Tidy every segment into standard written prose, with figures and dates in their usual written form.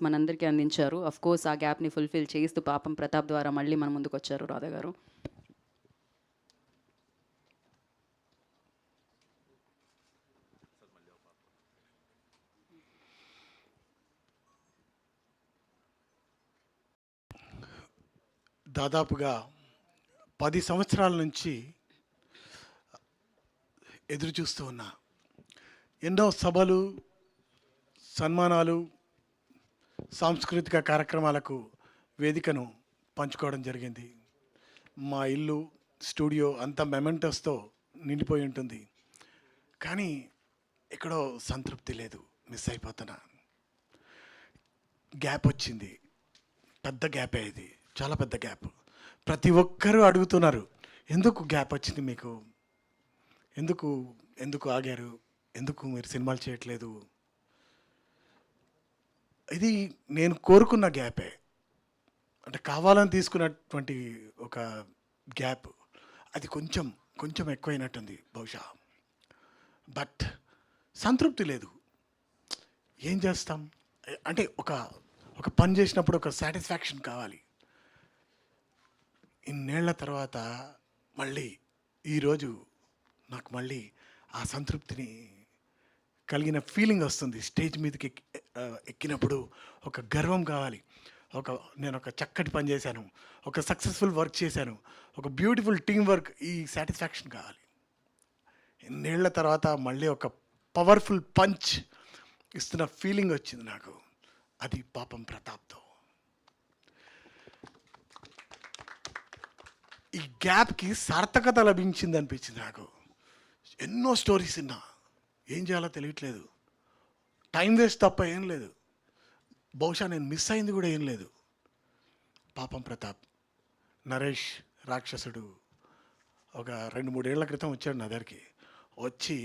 మనందరికీ అందించారు. కోర్స్ ఆ గ్యాప్‌ని ఫుల్‌ఫిల్ చేస్తూ పాపం ప్రతాప్ ద్వారా మళ్ళీ మన ముందుకొచ్చారు రాధా గారు. దాదాపుగా 10 సంవత్సరాల నుంచి ఎదురు చూస్తూ ఉన్నా. ఎన్నో సభలు, సన్మానాలు, సాంస్కృతిక కార్యక్రమాలకు వేదికను పంచుకోవడం జరిగింది. మా ఇల్లు, స్టూడియో అంతా మెమెంటోస్తో నిండిపోయి ఉంటుంది. కానీ ఎక్కడో సంతృప్తి లేదు, మిస్ అయిపోతున్నా. గ్యాప్ వచ్చింది, పెద్ద గ్యాపే ఇది, చాలా పెద్ద గ్యాప్. ప్రతి ఒక్కరూ అడుగుతున్నారు, ఎందుకు గ్యాప్ వచ్చింది మీకు, ఎందుకు ఎందుకు ఆగారు, ఎందుకు మీరు సినిమాలు చేయట్లేదు. ఇది నేను కోరుకున్న గ్యాపే, అంటే కావాలని తీసుకున్నటువంటి ఒక గ్యాప్. అది కొంచెం కొంచెం ఎక్కువైనట్టుంది బహుశా. బట్ సంతృప్తి లేదు. ఏం చేస్తాం, అంటే ఒక ఒక పని చేసినప్పుడు ఒక సాటిస్ఫాక్షన్ కావాలి. ఇన్నేళ్ల తర్వాత మళ్ళీ ఈరోజు నాకు మళ్ళీ ఆ సంతృప్తిని కలిగిన ఫీలింగ్ వస్తుంది. స్టేజ్ మీదకి ఎక్కినప్పుడు ఒక గర్వం కావాలి. నేను ఒక చక్కటి పని చేశాను, ఒక సక్సెస్ఫుల్ వర్క్ చేశాను, ఒక బ్యూటిఫుల్ టీం వర్క్, ఈ సాటిస్ఫాక్షన్ కావాలి. ఎన్నేళ్ల తర్వాత మళ్ళీ ఒక పవర్ఫుల్ పంచ్ ఇస్తున్న ఫీలింగ్ వచ్చింది నాకు. అది పాపం ప్రతాప్తో. ఈ గ్యాప్కి సార్థకత లభించింది అనిపించింది నాకు. ఎన్నో స్టోరీస్ విన్నా, ఏం చేయాలో తెలియట్లేదు. టైం వేస్ట్ తప్ప ఏం లేదు. బహుశా నేను మిస్ అయింది కూడా ఏం లేదు. పాపం ప్రతాప్, నరేష్ రాక్షసుడు ఒక 2-3 ఏళ్ల క్రితం వచ్చాడు నా దగ్గరికి. వచ్చి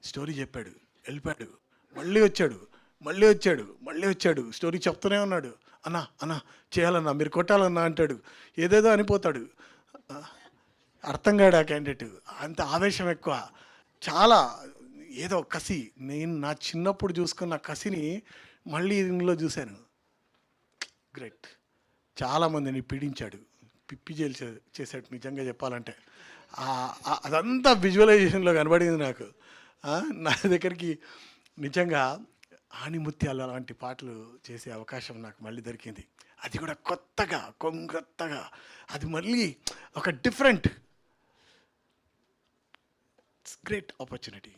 స్టోరీ చెప్పాడు, వెళ్ళిపోయాడు. మళ్ళీ వచ్చాడు, మళ్ళీ వచ్చాడు, మళ్ళీ వచ్చాడు, స్టోరీ చెప్తూనే ఉన్నాడు. అన్నా అన్నా చేయాలన్నా, మీరు కొట్టాలన్నా అంటాడు, ఏదేదో అనిపోతాడు. అర్థం కాడు ఆ క్యాండిడేట్. అంత ఆవేశం ఎక్కువ, చాలా ఏదో కసి. నేను నా చిన్నప్పుడు చూసుకున్న కసిని మళ్ళీ ఇందులో చూశాను. గ్రేట్. చాలామందిని పీడించాడు, పిప్పి చేశాడు నిజంగా చెప్పాలంటే. అదంతా విజువలైజేషన్లో కనబడింది నాకు. నా దగ్గరికి నిజంగా ఆణిముత్యాలు అలాంటి పాటలు చేసే అవకాశం నాకు మళ్ళీ దొరికింది. అది కూడా కొత్తగా, కొంగొత్తగా, అది మళ్ళీ ఒక డిఫరెంట్, ఇట్స్ గ్రేట్ ఆపర్చునిటీ.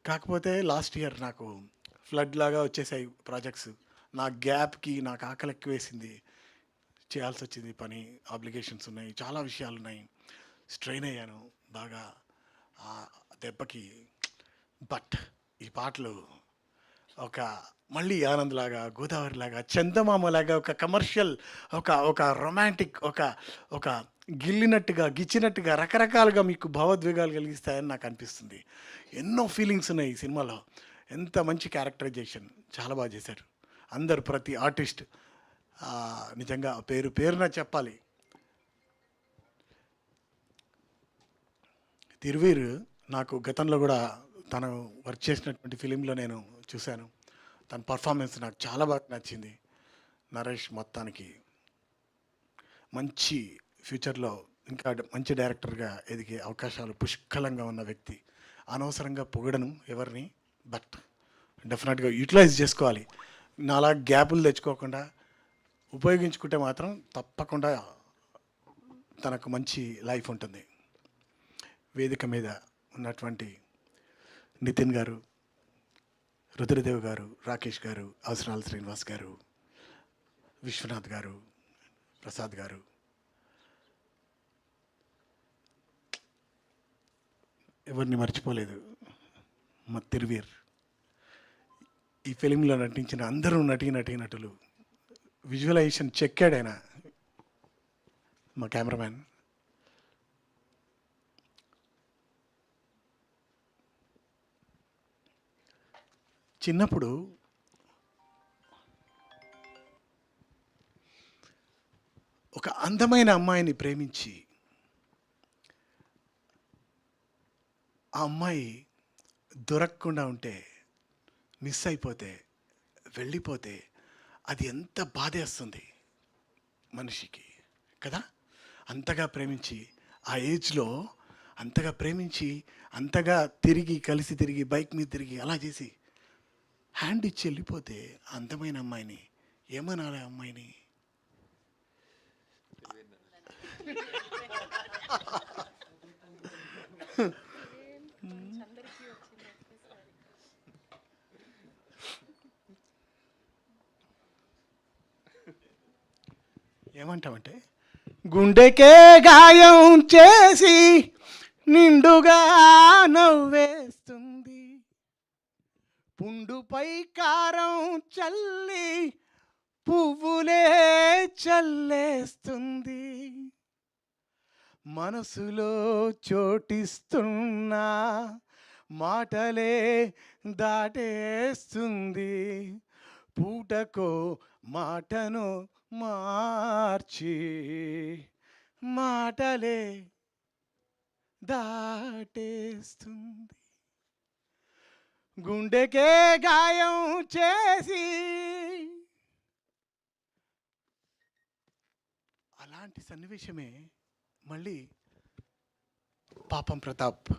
కాకపోతే లాస్ట్ ఇయర్ నాకు ఫ్లడ్ లాగా వచ్చేసాయి ప్రాజెక్ట్స్. నా గ్యాప్కి నాకు ఆకలి ఎక్కువ వేసింది, చేయాల్సి వచ్చింది పని, ఆబ్లిగేషన్స్ ఉన్నాయి, చాలా విషయాలు ఉన్నాయి. స్ట్రెయిన్ అయ్యాను బాగా ఆ దెబ్బకి. బట్ ఈ పాటలు ఒక మళ్ళీ ఆనంద్లాగా, గోదావరిలాగా, చందమామలాగా, ఒక కమర్షియల్, ఒక ఒక రొమాంటిక్, ఒక ఒక గిల్లినట్టుగా, గిచ్చినట్టుగా రకరకాలుగా మీకు భావోద్వేగాలు కలిగిస్తాయని నాకు అనిపిస్తుంది. ఎన్నో ఫీలింగ్స్ ఉన్నాయి ఈ సినిమాలో. ఎంత మంచి క్యారెక్టరైజేషన్, చాలా బాగా చేశారు అందరు, ప్రతి ఆర్టిస్ట్. నిజంగా పేరున చెప్పాలి. తిరువీర్ నాకు గతంలో కూడా తను వర్క్ చేసినటువంటి ఫిలింలో నేను చూశాను. తన పర్ఫార్మెన్స్ నాకు చాలా బాగా నచ్చింది. నరేష్ మొత్తానికి మంచి ఫ్యూచర్లో ఇంకా మంచి డైరెక్టర్గా ఎదిగే అవకాశాలు పుష్కలంగా ఉన్న వ్యక్తి. అనవసరంగా పొగడను ఎవరిని, బట్ డెఫినెట్గా యూటిలైజ్ చేసుకోవాలి. నాలా గ్యాపులు తెచ్చుకోకుండా ఉపయోగించుకుంటే మాత్రం తప్పకుండా తనకు మంచి లైఫ్ ఉంటుంది. వేదిక మీద ఉన్నటువంటి నితిన్ గారు, రుద్రదేవ్ గారు, రాకేష్ గారు, అవసరాల శ్రీనివాస్ గారు, విశ్వనాథ్ గారు, ప్రసాద్ గారు, ఎవరిని మర్చిపోలేదు. మా తిరువీర్, ఈ ఫిలింలో నటించిన అందరూ నటీనటులు. విజువలైజేషన్ చెక్కాడైనా మా కెమెరామ్యాన్. చిన్నప్పుడు ఒక అందమైన అమ్మాయిని ప్రేమించి ఆ అమ్మాయి దొరకకుండా ఉంటే, మిస్ అయిపోతే, వెళ్ళిపోతే అది ఎంత బాధేస్తుంది మనిషికి కదా. అంతగా ప్రేమించి ఆ ఏజ్లో అంతగా ప్రేమించి అంతగా కలిసి తిరిగి బైక్ మీద తిరిగి అలా చేసి హ్యాండ్ ఇచ్చి వెళ్ళిపోతే అందమైన అమ్మాయిని ఏమనాలి ఆ అమ్మాయిని? ఏమంటామంటే, గుండెకే గాయం చేసి నిండుగా నవ్వేస్తుంది, పుండుపై కారం చల్లి పువ్వులే చల్లేస్తుంది, మనసులో చోటిస్తున్నా మాటలే దాటేస్తుంది, పూటకో మాటను మార్చి మాటలే దాటేస్తుంది, గుండెకే గాయం చేసి. అలాంటి సన్నివేశమే మళ్ళీ పాపం ప్రతాప్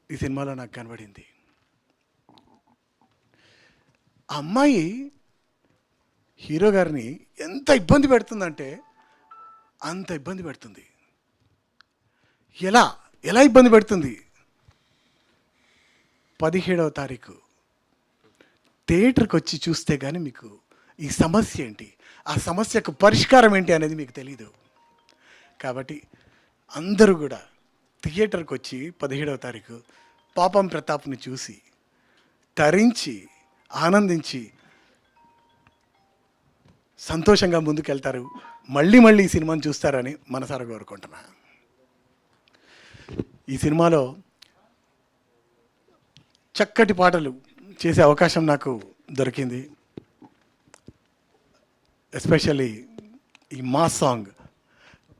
ఈ సినిమాలో నాకు కనబడింది. ఆ అమ్మాయి హీరో గారిని ఎంత ఇబ్బంది పెడుతుందంటే అంత ఇబ్బంది పెడుతుంది. ఎలా ఎలా ఇబ్బంది పెడుతుంది? 17వ తారీఖు థియేటర్కి వచ్చి చూస్తే కానీ మీకు ఈ సమస్య ఏంటి, ఆ సమస్యకు పరిష్కారం ఏంటి అనేది మీకు తెలీదు. కాబట్టి అందరూ కూడా థియేటర్కి వచ్చి 17వ తారీఖు పాపం ప్రతాప్ని చూసి తరించి ఆనందించి సంతోషంగా ముందుకెళ్తారు, మళ్ళీ మళ్ళీ ఈ సినిమాని చూస్తారని మనసారా కోరుకుంటున్నా. ఈ సినిమాలో చక్కటి పాటలు చేసే అవకాశం నాకు దొరికింది. ఎస్పెషల్లీ ఈ మా సాంగ్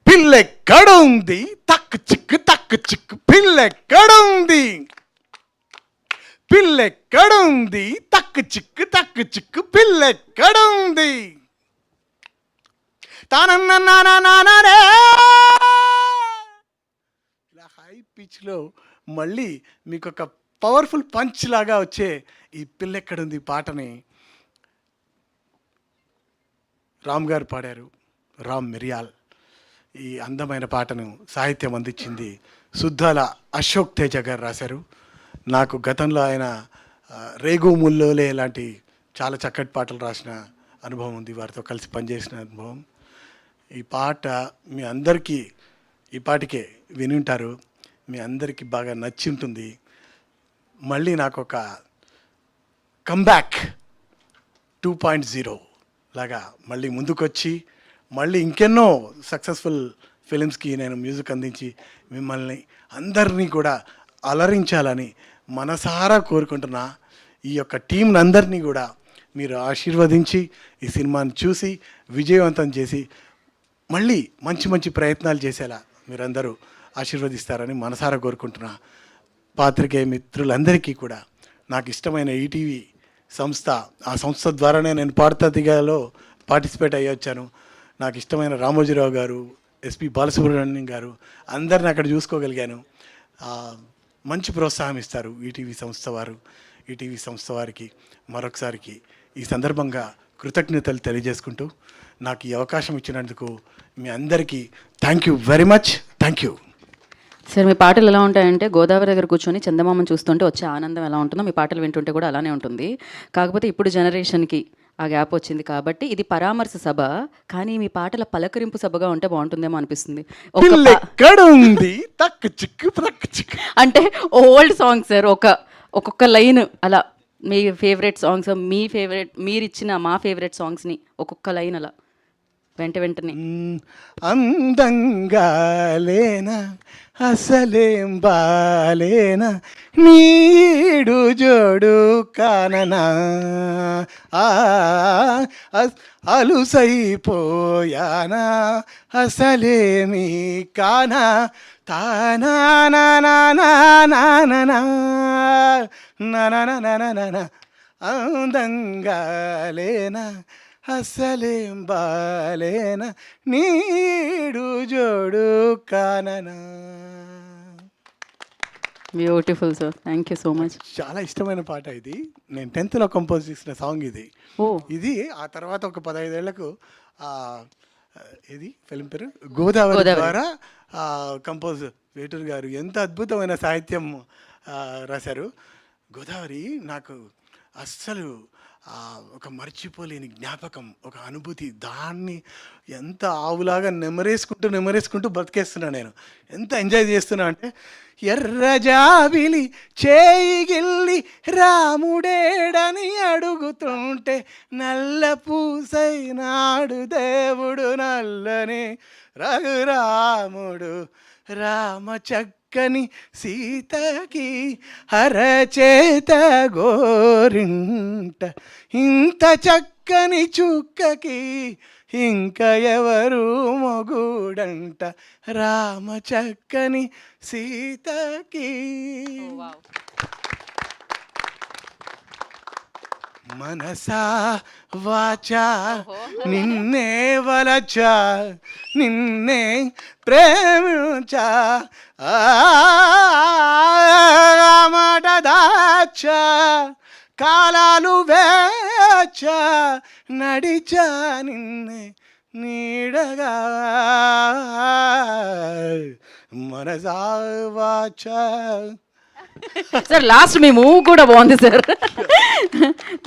పిల్లెక్కడుంది తక్కు చిక్కు పిల్లెక్కడుంది, పిల్లెక్కడుంది తక్కు చిక్కు పిల్లెక్కడుంది తానన్నానానానే, ఇలా హై పిచ్లో మళ్ళీ మీకు ఒక పవర్ఫుల్ పంచ్ లాగా వచ్చే ఈ పిల్లెక్కడుంది పాటని రామ్ గారు పాడారు. రామ్ మిరియాల్ ఈ అందమైన పాటను సాహిత్యం అందించింది సుద్దాల అశోక్ తేజ గారు రాశారు. నాకు గతంలో ఆయన రేగు ముల్లోలే లాంటి చాలా చక్కటి పాటలు రాసిన అనుభవం ఉంది, వారితో కలిసి పనిచేసిన అనుభవం. ఈ పాట మీ అందరికీ ఈ పాటికే వినుంటారు, మీ అందరికీ బాగా నచ్చి ఉంటుంది. మళ్ళీ నాకు ఒక కమ్బ్యాక్ 2.0 లాగా మళ్ళీ ముందుకొచ్చి మళ్ళీ ఇంకెన్నో సక్సెస్ఫుల్ ఫిలిమ్స్కి నేను మ్యూజిక్ అందించి మిమ్మల్ని అందరినీ కూడా అలరించాలని మనసారా కోరుకుంటున్నా. ఈ యొక్క టీంని అందరినీ కూడా మీరు ఆశీర్వదించి ఈ సినిమాని చూసి విజయవంతం చేసి మళ్ళీ మంచి మంచి ప్రయత్నాలు చేసేలా మీరందరూ ఆశీర్వదిస్తారని మనసారా కోరుకుంటున్నా. పాత్రికేయ మిత్రులందరికీ కూడా నాకు ఇష్టమైన ఈటీవీ సంస్థ, ఆ సంస్థ ద్వారానే నేను పాడుతా దిగాలో పార్టిసిపేట్ అయ్యొచ్చాను. నాకు ఇష్టమైన రామోజీరావు గారు, ఎస్పి బాలసుబ్రహ్మణ్యం గారు అందరిని అక్కడ చూసుకోగలిగాను. మంచి ప్రోత్సాహం ఇస్తారు ఈటీవీ సంస్థ వారు. ఈటీవీ సంస్థ వారికి మరొకసారికి ఈ సందర్భంగా కృతజ్ఞతలు తెలియజేసుకుంటూ నాకు ఈ అవకాశం ఇచ్చినందుకు మీ అందరికీ thank you very much. Thank you sir. మీ పాటలు ఎలా ఉంటాయంటే గోదావరి దగ్గర కూర్చొని చందమామను చూస్తుంటే వచ్చే ఆనందం ఎలా ఉంటుందో మీ పాటలు వింటుంటే కూడా అలానే ఉంటుంది. కాకపోతే ఇప్పుడు జనరేషన్కి ఆ గ్యాప్ వచ్చింది కాబట్టి ఇది పరామర్శ సభ, కానీ మీ పాటల పలకరింపు సభగా ఉంటే బాగుంటుందేమో అనిపిస్తుంది. అంటే ఓల్డ్ సాంగ్ సార్, ఒక్కొక్క లైన్ అలా మీ ఫేవరెట్ సాంగ్స్, మీరు ఇచ్చిన మా ఫేవరెట్ సాంగ్స్ని ఒక్కొక్క లైన్ అలా వెంటనే. అందంగా లేనా అసలేం బాలేనా నీడు జోడు కాననా అలుసైపోయానా అసలేమి కానా తానా అందంగా లేనా అసలేం బాలేన నీడు జోడు కాననా. Beautiful sir, thank you so much. చాలా ఇష్టమైన పాట ఇది. నేను 10th కంపోజ్ చేసిన సాంగ్ ఇది. ఓ ఇది ఆ తర్వాత ఒక 15 ఏళ్లకు ఇది ఫిలిం పేరు గోదావరి ద్వారా కంపోజ్ వేటూరు గారు ఎంత అద్భుతమైన సాహిత్యం రాశారు. గోదావరి నాకు అస్సలు ఒక మర్చిపోలేని జ్ఞాపకం, ఒక అనుభూతి. దాన్ని ఎంత ఆవులాగా నెమరేసుకుంటూ బతికేస్తున్నా నేను. ఎంత ఎంజాయ్ చేస్తున్నా అంటే, ఎర్రజాబిలి చేయిగిల్లి రాముడేడని అడుగుతుంటే నల్ల పూసైనాడు దేవుడు నల్లని రఘురాముడు. రామ చక్కని సీతకి అరచేత గోరింట, ఇంత చక్కని చుక్కకి ఇంక ఎవరు మొగుడంట. రామ చక్కని సీతకి. మనసా వాచా నిన్నే వలచా, నిన్నే ప్రేమించా, మాట దాచా, కాలాలు వేచా, నడిచా నిన్నే నీడగా. మనసా వాచా. సార్ లాస్ట్ మీ మూవ్ కూడా బాగుంది సార్.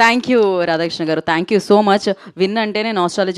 థ్యాంక్ యూ రాధాకృష్ణ గారు, thank you so much. Win అంటేనే నాస్టాలజీ